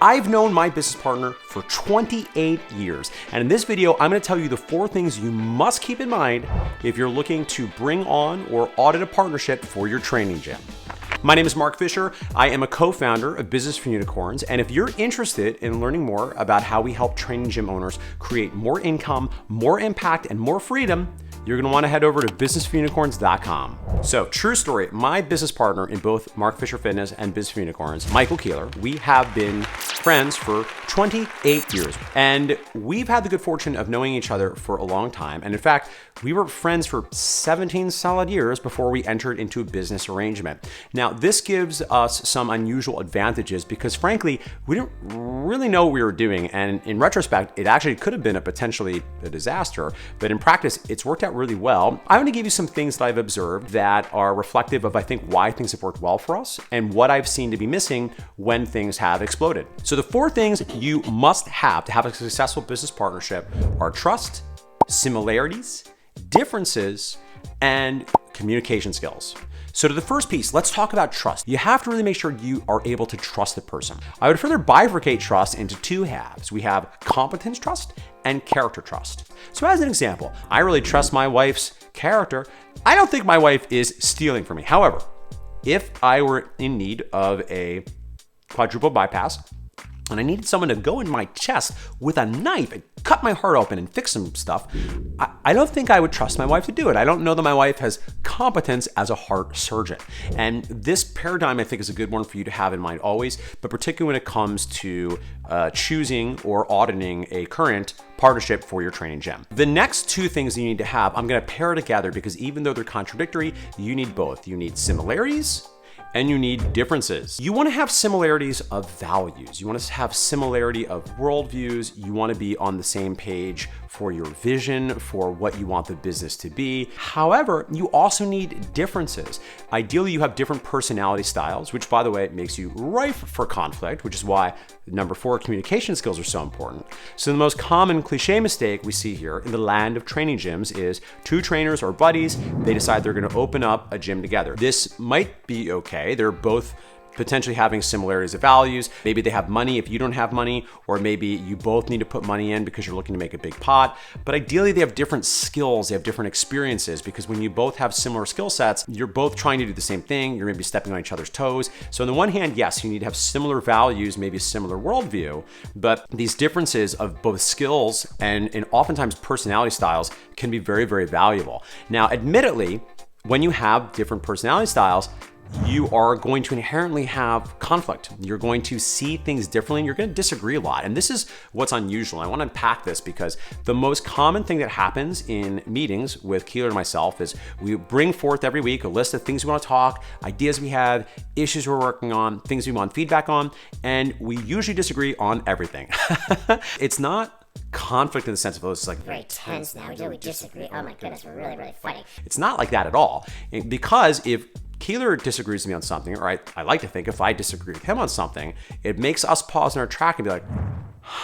I've known my business partner for 28 years, and in this video, I'm gonna tell you the 4 things you must keep in mind if you're looking to bring on or audit a partnership for your training gym. My name is Mark Fisher. I am a co-founder of Business for Unicorns, and if you're interested in learning more about how we help training gym owners create more income, more impact, and more freedom, you're gonna wanna head over to businessforunicorns.com. So, true story, my business partner in both Mark Fisher Fitness and Business for Unicorns, Michael Keeler, we have been friends for 28 years. And we've had the good fortune of knowing each other for a long time. And in fact, we were friends for 17 solid years before we entered into a business arrangement. Now, this gives us some unusual advantages because frankly, we didn't really know what we were doing. And in retrospect, it actually could have been potentially a disaster, but in practice, it's worked out really well. I'm gonna give you some things that I've observed that are reflective of, I think, why things have worked well for us and what I've seen to be missing when things have exploded. So the 4 things you must have to have a successful business partnership are trust, similarities, differences, and communication skills. So to the first piece, let's talk about trust. You have to really make sure you are able to trust the person. I would further bifurcate trust into 2 halves. We have competence trust and character trust. So as an example, I really trust my wife's character. I don't think my wife is stealing from me. However, if I were in need of a quadruple bypass, and I needed someone to go in my chest with a knife and cut my heart open and fix some stuff, I don't think I would trust my wife to do it. I don't know that my wife has competence as a heart surgeon. And this paradigm, I think, is a good one for you to have in mind always, but particularly when it comes to choosing or auditing a current partnership for your training gym. The next 2 things you need to have, I'm gonna pair together because even though they're contradictory, you need both. You need similarities and you need differences. You wanna have similarities of values. You wanna have similarity of worldviews. You wanna be on the same page for your vision, for what you want the business to be. However, you also need differences. Ideally, you have different personality styles, which by the way, makes you rife for conflict, which is why number 4, communication skills are so important. So the most common cliche mistake we see here in the land of training gyms is 2 trainers or buddies, they decide they're gonna open up a gym together. This might be okay. They're both potentially having similarities of values. Maybe they have money if you don't have money, or maybe you both need to put money in because you're looking to make a big pot. But ideally, they have different skills, they have different experiences, because when you both have similar skill sets, you're both trying to do the same thing, you're maybe stepping on each other's toes. So on the one hand, yes, you need to have similar values, maybe a similar worldview, but these differences of both skills and oftentimes personality styles can be very, very valuable. Now, admittedly, when you have different personality styles, you are going to inherently have conflict. You're going to see things differently and you're going to disagree a lot. And this is what's unusual. I want to unpack this because the most common thing that happens in meetings with Keeler and myself is we bring forth every week a list of things we want to talk, ideas we have, issues we're working on, things we want feedback on, and we usually disagree on everything. It's not conflict in the sense of, oh, it's like very tense now. We disagree. Oh my goodness, we're really, really fighting. It's not like that at all. Because if Keeler disagrees with me on something, or I like to think if I disagree with him on something, it makes us pause in our track and be like,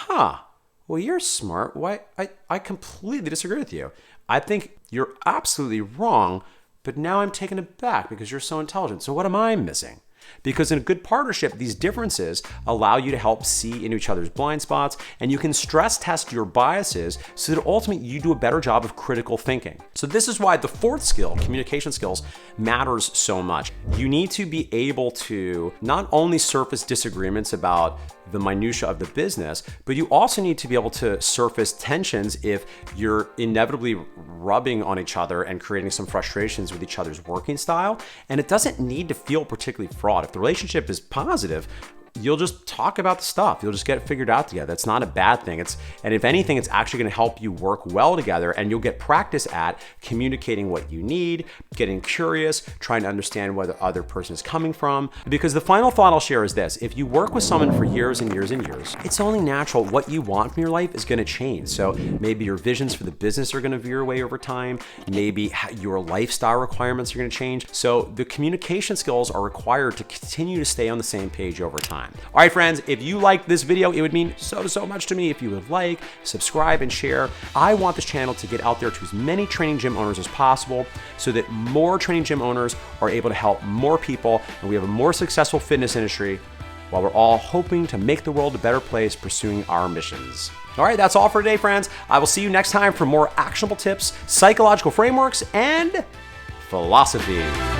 well, you're smart. Why? I completely disagree with you. I think you're absolutely wrong, but now I'm taken aback because you're so intelligent. So what am I missing? Because in a good partnership, these differences allow you to help see into each other's blind spots, and you can stress test your biases so that ultimately you do a better job of critical thinking. So this is why the 4th skill, communication skills, matters so much. You need to be able to not only surface disagreements about the minutia of the business, but you also need to be able to surface tensions if you're inevitably rubbing on each other and creating some frustrations with each other's working style. And it doesn't need to feel particularly fraught. If the relationship is positive, you'll just talk about the stuff. You'll just get it figured out together. It's not a bad thing. And if anything, it's actually going to help you work well together, and you'll get practice at communicating what you need, getting curious, trying to understand where the other person is coming from. Because the final thought I'll share is this: if you work with someone for years and years and years, it's only natural what you want from your life is going to change. So maybe your visions for the business are going to veer away over time. Maybe your lifestyle requirements are going to change. So the communication skills are required to continue to stay on the same page over time. All right, friends, if you liked this video, it would mean so much to me if you would like, subscribe, and share. I want this channel to get out there to as many training gym owners as possible so that more training gym owners are able to help more people and we have a more successful fitness industry while we're all hoping to make the world a better place pursuing our missions. All right, that's all for today, friends. I will see you next time for more actionable tips, psychological frameworks, and philosophy.